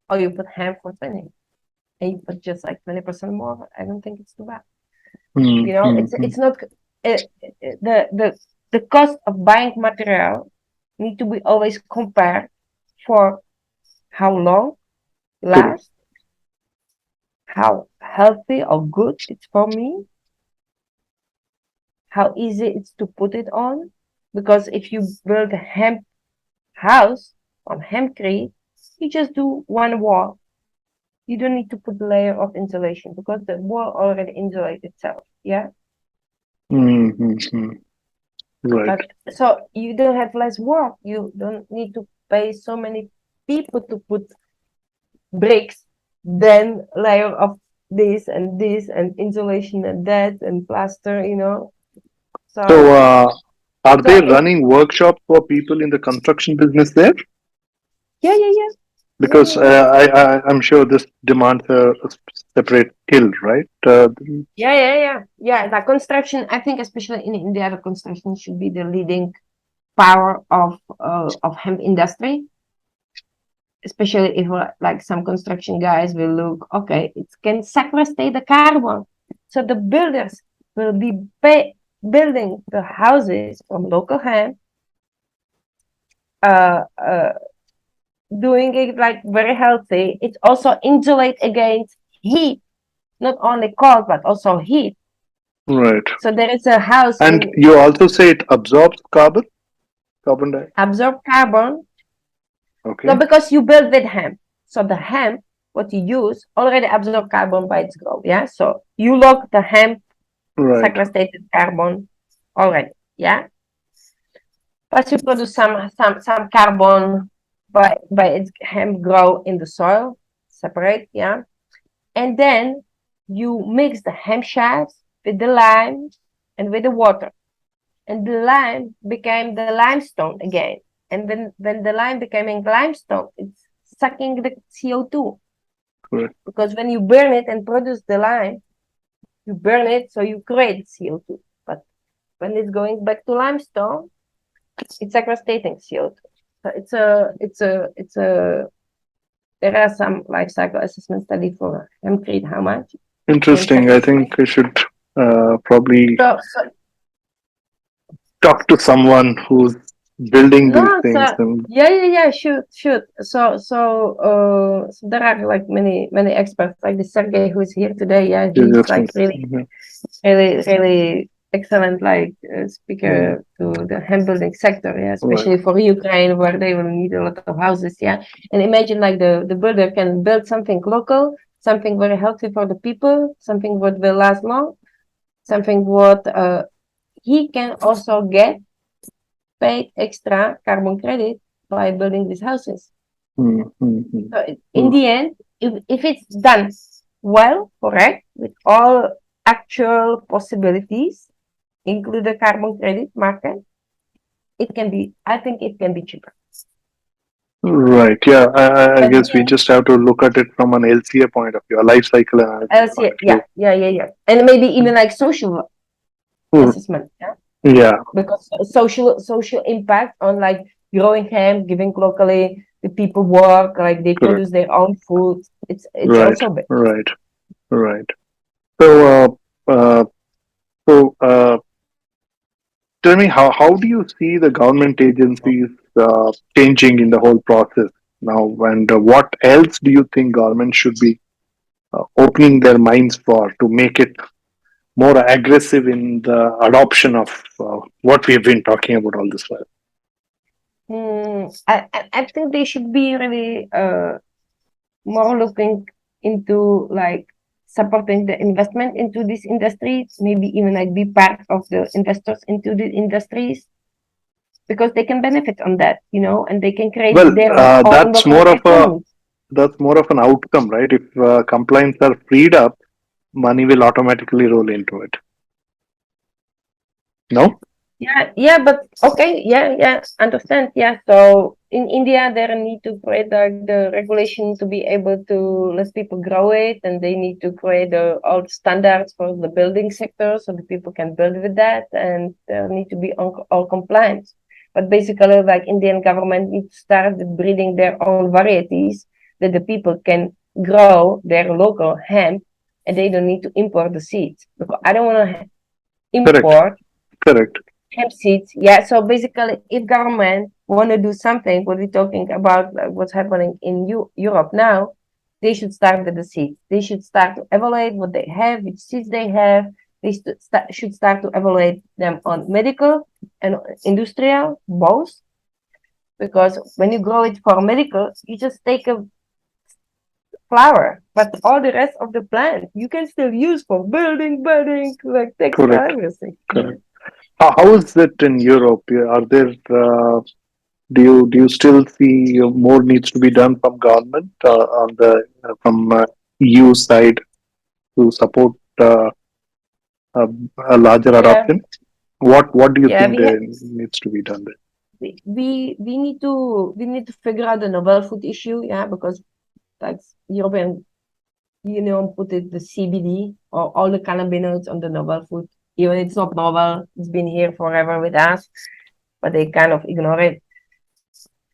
or you put hemp for 20, and you put just like 20% more. I don't think it's too bad. mm, mm, mm. It's not the cost of buying material need to be always compared for how long Correct. last, how healthy or good it's for me, how easy it's to put it on. Because if you build a hemp house on hempcrete, you just do one wall. You don't need to put a layer of insulation because the wall already insulates itself. Yeah. Mm, mm, mm. Right. But so you don't have less work. You don't need to pay so many people to put bricks, then layer of this and insulation and that and plaster. So, So are so they running workshops for people in the construction business there? yeah, yeah, yeah. Yeah, Because yeah, yeah. I'm sure this demands a separate skill, right? Yeah, yeah, yeah. Yeah, the construction, I think especially in India, the construction should be the leading power of hemp industry. Especially if like some construction guys will look, okay, it can sequestrate the carbon. So the builders will be building the houses from local hemp, uh, uh, doing it like very healthy. It also insulate against heat, not only cold but also heat. Right. So there is a house And in you also say it absorbs carbon dioxide. absorb carbon. No, Okay. because you build with hemp. So the hemp, what you use, already absorb carbon by its growth. Yeah. So you lock the hemp Right. sequestrated carbon already. Yeah. But you produce some carbon by its hemp grow in the soil, separate, yeah. And then you mix the hemp shafts with the lime and with the water. And the lime became the limestone again. And when the lime becoming limestone, it's sucking the CO2. Correct. Because when you burn it and produce the lime, you burn it, so you create CO2. But when it's going back to limestone, it's sequestrating CO2. So there are some life cycle assessment study for hempcrete, how much. Interesting. I think I should probably talk to someone who's building these things. And Shoot. So there are like many experts, like the Sergey who is here today. Yeah, he's like really excellent, like speaker to the hemp building sector. Yeah, especially for Ukraine, where they will need a lot of houses. Yeah, and imagine like the builder can build something local, something very healthy for the people, something what will last long, something what he can also get paid extra carbon credit by building these houses. So in the end, if it's done well, correct, with all actual possibilities, include the carbon credit market, I think it can be cheaper. Right. Yeah. I guess we just have to look at it from an LCA point of view, a life cycle analysis. Yeah. And maybe even like social assessment. Yeah. Yeah. Because social impact on like growing hemp, giving locally the people work, like they produce their own food. It's right, also big. Right. So tell me, how do you see the government agencies changing in the whole process now, and what else do you think government should be opening their minds for to make it more aggressive in the adoption of what we have been talking about all this while? I think they should be really more looking into like supporting the investment into these industries, maybe even like be part of the investors into the industries, because they can benefit on that, and they can create their own that's more of an outcome, right? If compliance are freed up, money will automatically roll into it. No? But okay, understand. So in India, there need to create the regulation to be able to let people grow it, and they need to create all the standards for the building sector so the people can build with that, and there need to be all compliance. But basically, like Indian government needs to start breeding their own varieties that the people can grow their local hemp, and they don't need to import the seeds, because I don't want to import. Correct. Hemp seeds. So basically, if government want to do something, what we're talking about, like what's happening in Europe now, they should start with the seeds. They should start to evaluate what they have, which seeds they have. They should start to evaluate them on medical and industrial, both. Because when you grow it for medical, you just take a flower, but all the rest of the plant you can still use for building, like textile, everything. Correct. How is it in Europe? Are there do you still see more needs to be done from government on the from EU side to support a larger adoption? What do you think there needs to be done there? We need to figure out the novel food issue, because like European Union put it the CBD or all the cannabinoids on the novel food. Even it's not novel, it's been here forever with us, but they kind of ignore it.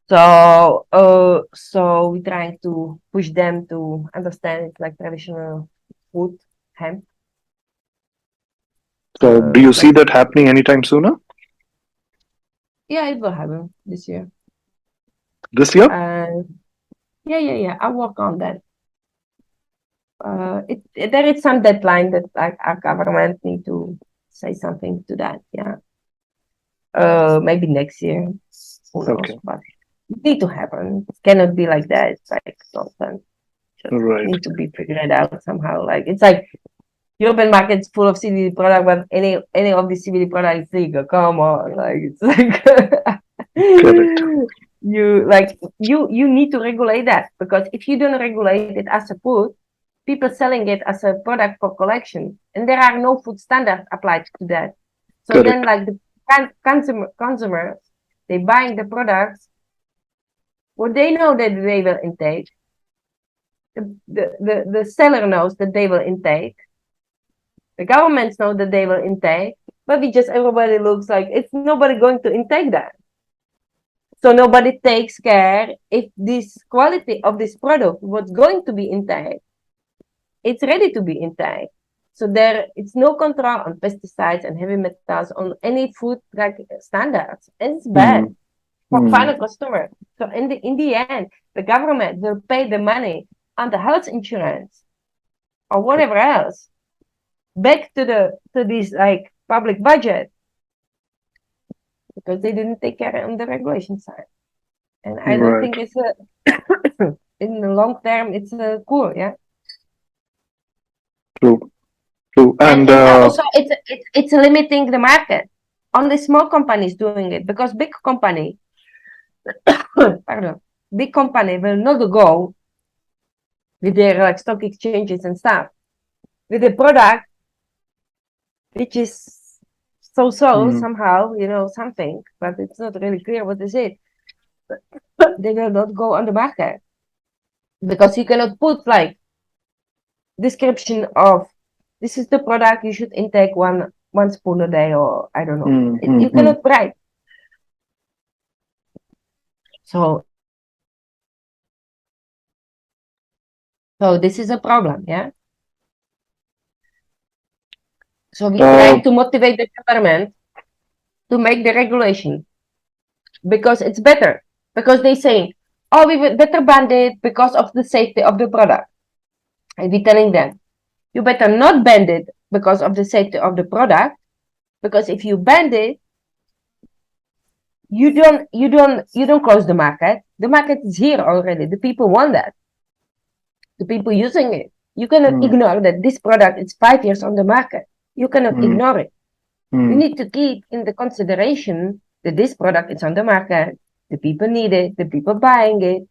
So we're trying to push them to understand it's like traditional food, hemp. So do you see that happening anytime sooner? Yeah, it will happen this year. This year? Yeah. I'll work on that. There is some deadline that like our government need to say something to that. Maybe next year. Who knows? But it need to happen. It cannot be like that. It's like nonsense. Need to be figured out somehow. Like it's like European market's full of CBD product, but any of the CBD product is legal. Come on, like it's like you need to regulate that, because if you don't regulate it as a food, people selling it as a product for collection, and there are no food standards applied to that. So then, Correct. like the consumers, they buying the products, well, they know that they will intake. The seller knows that they will intake. The governments know that they will intake, but everybody looks like it's nobody going to intake that. So nobody takes care if this quality of this product, what's going to be intake, it's ready to be intake. So there, it's no control on pesticides and heavy metals on any food like standards. And it's bad Mm, for mm, final customer. So in the end, the government will pay the money on the health insurance or whatever else back to this like public budget, because they didn't take care on the regulation side. And I don't right. think it's a in the long term it's a cool, yeah. True. True. And also it's limiting the market. Only small companies doing it, because big company, pardon, big company will not go with their like stock exchanges and stuff with a product which is so mm, somehow, something, but it's not really clear what is it. They will not go on the market, because you cannot put like description of this is the product you should intake one spoon a day, or I don't know. mm, mm, You mm. cannot write. So this is a problem, yeah. So we're Uh, trying to motivate the government to make the regulation, because it's better. Because they saying, oh, we will better ban it because of the safety of the product. And we're telling them, you better not ban it because of the safety of the product, because if you ban it, you don't close the market. The market is here already. The people want that. The people using it. You cannot mm, ignore that this product is 5 years on the market. You cannot mm, ignore it. You mm. need to keep in the consideration that this product is on the market, the people need it, the people buying it,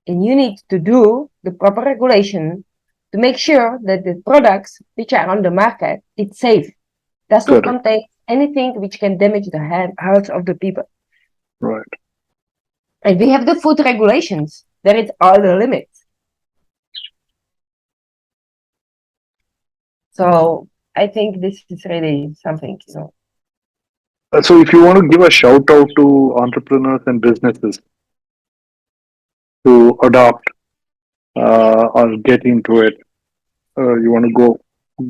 and you need to do the proper regulation to make sure that the products which are on the market, it's safe, does not Correct. contain anything which can damage the health of the people. Right. And we have the food regulations. There is all the limits. So I think this is really something. So, if you want to give a shout out to entrepreneurs and businesses to adopt or get into it, you want to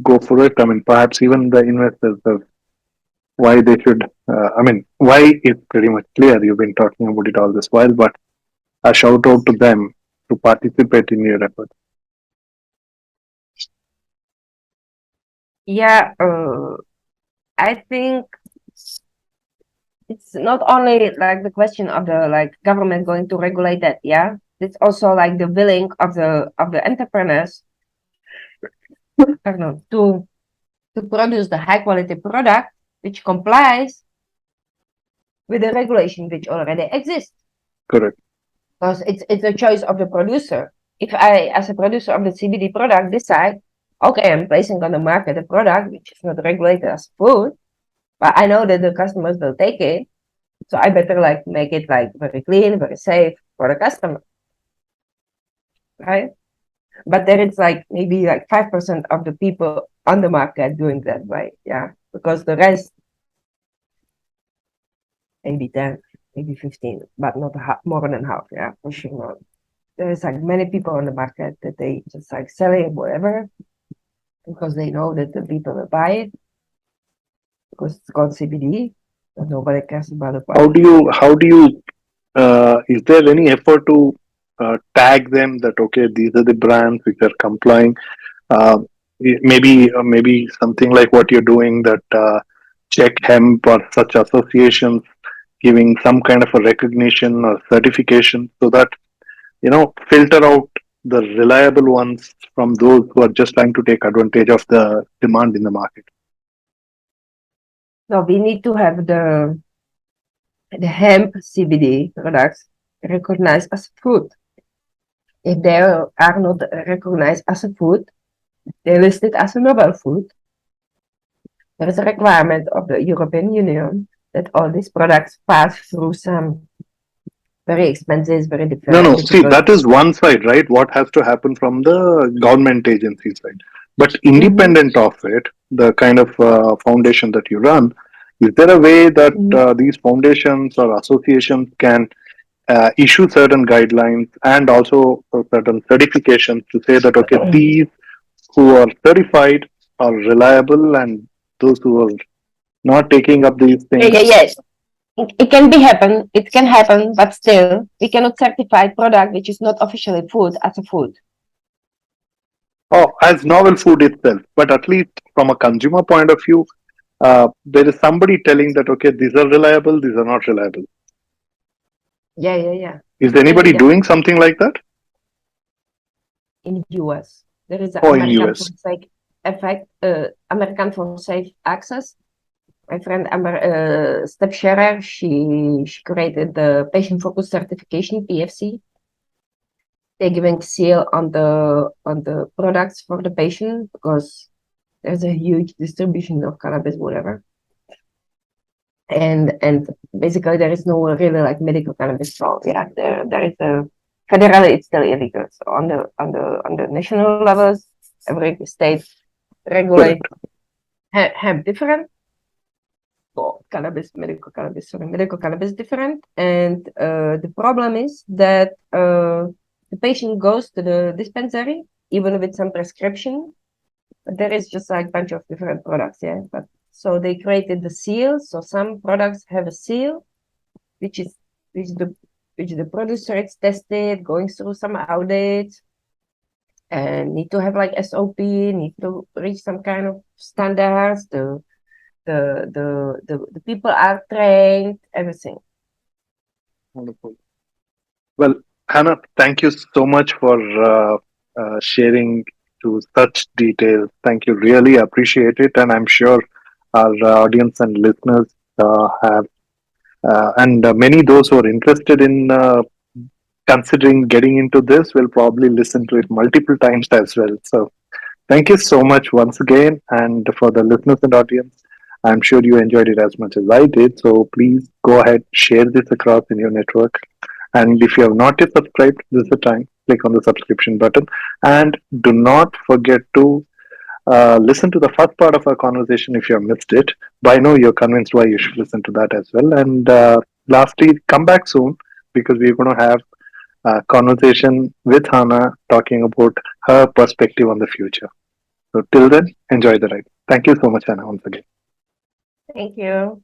go for it. I mean, perhaps even the investors of why they should. I mean, why is pretty much clear. You've been talking about it all this while, but a shout out to them to participate in your efforts. Yeah, I think it's not only like the question of the like government going to regulate that, yeah. It's also like the willing of the entrepreneurs, pardon, to produce the high quality product which complies with the regulation which already exists. Correct. Because it's a choice of the producer. If I, as a producer of the CBD product, decide, okay, I'm placing on the market a product which is not regulated as food, but I know that the customers will take it, so I better like make it like very clean, very safe for the customer, right? But then it's like maybe like 5% of the people on the market doing that way, yeah, because the rest maybe 10, maybe 15, but not more than half, yeah, for sure not. There's like many people on the market that they just like selling whatever because they know that the people will buy it because it's called CBD, but nobody cares about the How quality. do you? How do you? Is there any effort to tag them that okay, these are the brands which are complying? Uh, maybe something like what you're doing that CzecHemp or such associations giving some kind of a recognition or certification so that filter out the reliable ones from those who are just trying to take advantage of the demand in the market. So we need to have the hemp CBD products recognized as food. If they are not recognized as a food, they're listed as a novel food. There is a requirement of the European Union that all these products pass through some very expensive, very No, no. See, difficult. that is one side, right? What has to happen from the government agency side. But Mhm. independent of it, the kind of foundation that you run, is there a way that Mhm. these foundations or associations can issue certain guidelines and also certain certifications to say that, okay, these who are certified are reliable and those who are not taking up these Yeah, things? yeah, yes. It can be happen. It can happen, but still, we cannot certify product which is not officially food as a food. Oh, as novel food itself, but at least from a consumer point of view, there is somebody telling that, okay, these are reliable, these are not reliable. Yeah, yeah, yeah. Is Yeah, yeah, anybody yeah. doing something like that? In US, there is an Oh, in American for US. safe effect, American for safe access. My friend Amber, step sharer, she created the patient focused certification (PFC). They're giving seal on the products for the patient because there's a huge distribution of cannabis, whatever. And basically there is no really like medical cannabis. So yeah, there is a federally it's still illegal. So on the national levels, every state regulate Correct. have different. Well, cannabis, medical cannabis different. And the problem is that the patient goes to the dispensary, even with some prescription, but there is just like a bunch of different products, yeah. But so they created the seal. So some products have a seal, which is which the which the producer is tested, going through some audits, and need to have like SOP, need to reach some kind of standards. The people are trained, everything. Wonderful. Well, Hannah, thank you so much for sharing to such details. Thank you. Really appreciate it. And I'm sure our audience and listeners have, and many those who are interested in considering getting into this will probably listen to it multiple times as well. So thank you so much once again. And for the listeners and audience, I'm sure you enjoyed it as much as I did. So please go ahead, share this across in your network. And if you have not yet subscribed, this is the time. Click on the subscription button. And do not forget to listen to the first part of our conversation if you have missed it. But I know you're convinced why you should listen to that as well. And lastly, come back soon because we're going to have a conversation with Hana talking about her perspective on the future. So till then, enjoy the ride. Thank you so much, Hannah, once again. Thank you.